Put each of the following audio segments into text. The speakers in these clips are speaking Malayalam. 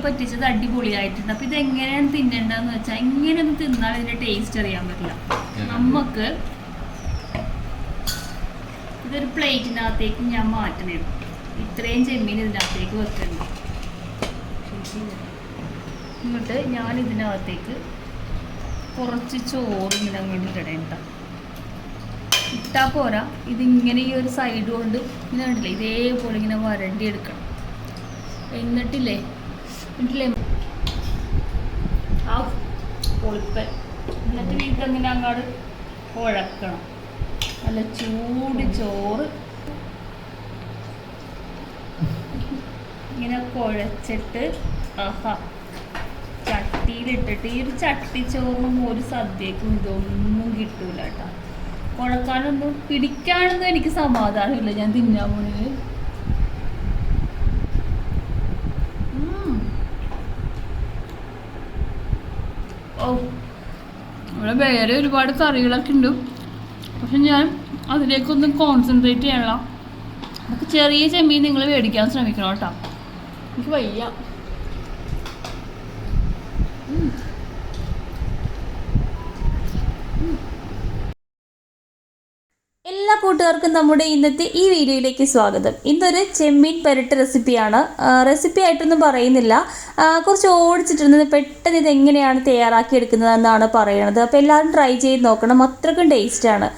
പറ്റിച്ചത് അടിപൊളിയായിട്ടുണ്ട്. അപ്പോൾ ഇതെങ്ങനെയാണ് തിന്നേണ്ടതെന്ന് വെച്ചാൽ ഇങ്ങനെയൊന്നും തിന്നാൽ ഇതിൻ്റെ ടേസ്റ്റ് അറിയാൻ പറ്റില്ല. നമുക്ക് ഇതൊരു പ്ലേറ്റിനകത്തേക്ക് ഞാൻ മാറ്റണം. ഇത്രയും ചെമ്മീൻ ഇതിനകത്തേക്ക് വെക്കണം. എന്നിട്ട് ഞാൻ ഇതിനകത്തേക്ക് കുറച്ച് ചോറ് ഇങ്ങനെ അങ്ങോട്ട് ഇടേണ്ട. ഇട്ടാൽ പോരാ, ഇതിങ്ങനെ ഈ ഒരു സൈഡ് കൊണ്ട് ഇങ്ങനെ കണ്ടില്ലേ ഇതേപോലെ ഇങ്ങനെ വരണ്ടി എടുക്കണം. എന്നിട്ടില്ലേ ആ പൊളിപ്പൻ. എന്നിട്ട് ഇതങ്ങനെ അങ്ങോട്ട് കുഴക്കണം. നല്ല ചൂട് ചോറ് ഇങ്ങനെ കുഴച്ചിട്ട് ചട്ടിയിലിട്ടിട്ട് ഈ ഒരു ചട്ടിച്ചോറിനും ഒരു സദ്യക്കും ഇതൊന്നും കിട്ടൂല കേട്ടോ. കുഴക്കാനൊന്നും പിടിക്കാനൊന്നും എനിക്ക് സമാധാനമില്ല ഞാൻ തിന്നാൻ പോണത്. ഓ, ഇവിടെ വേറെ ഒരുപാട് കറികളൊക്കെ ഉണ്ട്. പക്ഷെ ഞാൻ അതിലേക്കൊന്നും കോൺസെൻട്രേറ്റ് ചെയ്യണില്ല. നമുക്ക് ചെറിയ ചെമ്മീൻ നിങ്ങൾ മേടിക്കാൻ ശ്രമിക്കണം കേട്ടോ. എനിക്ക് വയ്യ. എല്ലാ കൂട്ടുകാർക്കും നമ്മുടെ ഇന്നത്തെ ഈ വീഡിയോയിലേക്ക് സ്വാഗതം. ഇന്നൊരു ചെമ്മീൻ പെരട്ട് റെസിപ്പിയാണ്. റെസിപ്പി ആയിട്ടൊന്നും പറയുന്നില്ല, കുറച്ച് ഓടിച്ചിട്ടിരുന്നത് പെട്ടെന്ന് ഇതെങ്ങനെയാണ് തയ്യാറാക്കിയെടുക്കുന്നതെന്നാണ് പറയുന്നത്. അപ്പോൾ എല്ലാവരും ട്രൈ ചെയ്ത് നോക്കണം, അത്രയ്ക്കും ടേസ്റ്റാണ്.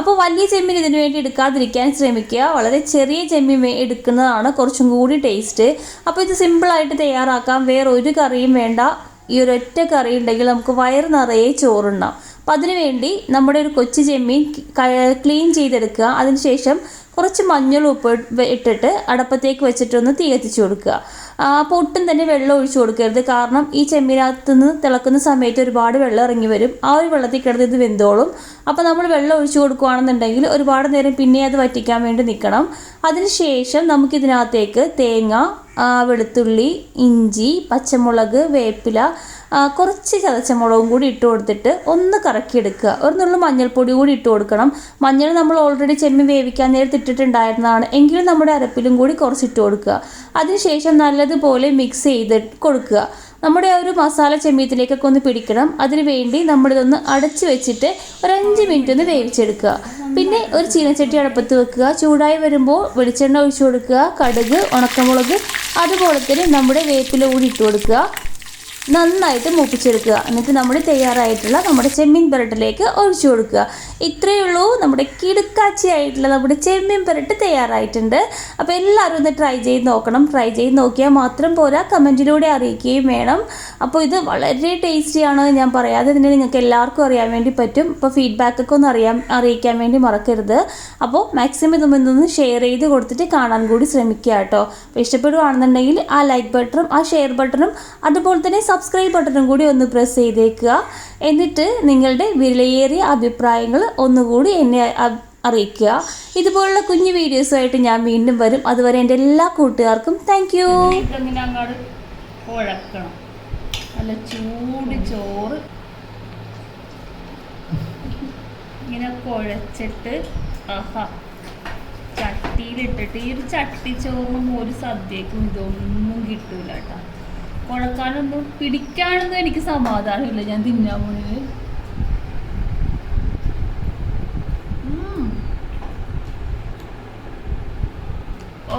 അപ്പോൾ വലിയ ചെമ്മീൻ ഇതിനു വേണ്ടി എടുക്കാതിരിക്കാൻ ശ്രമിക്കുക. വളരെ ചെറിയ ചെമ്മീൻ എടുക്കുന്നതാണ് കുറച്ചും കൂടി ടേസ്റ്റ്. അപ്പോൾ ഇത് സിമ്പിളായിട്ട് തയ്യാറാക്കാം. വേറെ ഒരു കറിയും വേണ്ട. ഈ ഒരൊറ്റ കറി ഉണ്ടെങ്കിൽ നമുക്ക് വയറ് നിറയെ ചോറുണ്ടാവും. അപ്പം അതിനുവേണ്ടി നമ്മുടെ ഒരു കൊച്ചു ചെമ്മീൻ ക്ലീൻ ചെയ്തെടുക്കുക. അതിനുശേഷം കുറച്ച് മഞ്ഞൾ ഉപ്പ് ഇട്ടിട്ട് അടപ്പത്തേക്ക് വെച്ചിട്ടൊന്ന് തീ കത്തിച്ച് കൊടുക്കുക. അപ്പോൾ ഒട്ടും തന്നെ വെള്ളം ഒഴിച്ചു കൊടുക്കരുത്. കാരണം ഈ ചെമ്മീനകത്ത് നിന്ന് തിളക്കുന്ന സമയത്ത് ഒരുപാട് വെള്ളം ഇറങ്ങി വരും. ആ ഒരു വെള്ളത്തിൽ കിടന്ന് ഇത് വെന്തോളും. അപ്പോൾ നമ്മൾ വെള്ളം ഒഴിച്ചു കൊടുക്കുകയാണെന്നുണ്ടെങ്കിൽ ഒരുപാട് നേരം പിന്നെ അത് വറ്റിക്കാൻ വേണ്ടി നിൽക്കണം. അതിനുശേഷം നമുക്കിതിനകത്തേക്ക് തേങ്ങ, വെളുത്തുള്ളി, ഇഞ്ചി, പച്ചമുളക്, വേപ്പില, കുറച്ച് ചതച്ചമുളകും കൂടി ഇട്ട് കൊടുത്തിട്ട് ഒന്ന് കറക്കിയെടുക്കുക. ഒരു നുള്ളു മഞ്ഞൾപ്പൊടി കൂടി ഇട്ട് കൊടുക്കണം. മഞ്ഞൾ നമ്മൾ ഓൾറെഡി ചെമ്മീൻ വേവിക്കാൻ നേരത്തെ ഇട്ടിട്ടുണ്ടായിരുന്നതാണ്, എങ്കിലും നമ്മുടെ അരപ്പിലും കൂടി കുറച്ച് ഇട്ട് കൊടുക്കുക. അതിനുശേഷം നല്ലതുപോലെ മിക്സ് ചെയ്ത് കൊടുക്കുക. നമ്മുടെ ആ ഒരു മസാല ചെമ്മീത്തിലേക്കൊക്കെ ഒന്ന് പിടിക്കണം. അതിന് വേണ്ടി നമ്മളിതൊന്ന് അടച്ച് വെച്ചിട്ട് ഒരു 5 മിനിറ്റ് ഒന്ന് വേവിച്ചെടുക്കുക. പിന്നെ ഒരു ചീനച്ചട്ടി അടുപ്പത്ത് വെക്കുക. ചൂടായി വരുമ്പോൾ വെളിച്ചെണ്ണ ഒഴിച്ചു കൊടുക്കുക. കടുക്, ഉണക്കമുളക്, അതുപോലെ തന്നെ നമ്മുടെ വേപ്പില കൂടി ഇട്ട് കൊടുക്കുക. നന്നായിട്ട് മൂപ്പിച്ചെടുക്കുക. എന്നിട്ട് നമ്മൾ തയ്യാറായിട്ടുള്ള നമ്മുടെ ചെമ്മീൻ പെരട്ടിലേക്ക് ഒഴിച്ചു കൊടുക്കുക. ഇത്രയേ ഉള്ളൂ, നമ്മുടെ കിടുക്കാച്ചിയായിട്ടുള്ള നമ്മുടെ ചെമ്മീൻ പെരട്ട് തയ്യാറായിട്ടുണ്ട്. അപ്പോൾ എല്ലാവരും ഒന്ന് ട്രൈ ചെയ്ത് നോക്കണം. ട്രൈ ചെയ്ത് നോക്കിയാൽ മാത്രം പോരാ, കമൻറ്റിലൂടെ അറിയിക്കുകയും വേണം. അപ്പോൾ ഇത് വളരെ ടേസ്റ്റിയാണ്. ഞാൻ പറയാതെ തന്നെ നിങ്ങൾക്ക് എല്ലാവർക്കും അറിയാൻ വേണ്ടി പറ്റും. അപ്പോൾ ഫീഡ്ബാക്കൊക്കെ ഒന്ന് അറിയിക്കാൻ വേണ്ടി മറക്കരുത്. അപ്പോൾ മാക്സിമം ഇതൊന്ന് ഷെയർ ചെയ്ത് കൊടുത്തിട്ട് കാണാൻ കൂടി ശ്രമിക്കുക കേട്ടോ. അപ്പോൾ ഇഷ്ടപ്പെടുകയാണെന്നുണ്ടെങ്കിൽ ആ ലൈക്ക് ബട്ടണും ആ ഷെയർ ബട്ടണും അതുപോലെ തന്നെ സബ്സ്ക്രൈബ് ബട്ടണും കൂടി ഒന്ന് പ്രസ് ചെയ്തേക്കുക. എന്നിട്ട് നിങ്ങളുടെ വിലയേറിയ അഭിപ്രായങ്ങൾ ഒന്നുകൂടി എന്നെ അറിയിക്കുക. ഇതുപോലുള്ള കുഞ്ഞു വീഡിയോസുമായിട്ട് ഞാൻ വീണ്ടും വരും. അതുവരെ എൻ്റെ എല്ലാ കൂട്ടുകാർക്കും താങ്ക് യു. ഇങ്ങനെ അങ്ങോട്ട് കുഴക്കണം. നല്ല ചൂട് ചോറ് ഇങ്ങനെ കുഴച്ചിട്ട് ചട്ടിയിലിട്ടിട്ട് ഈ ഒരു ചട്ടിച്ചോറിനും ഒരു സദ്യക്കും ഇതൊന്നും കിട്ടൂല കേട്ടോ. കുഴക്കാനൊന്നും പിടിക്കാനൊന്നും എനിക്ക് സമാധാനമില്ല ഞാൻ തിന്നാൻ പോണത്. ഓ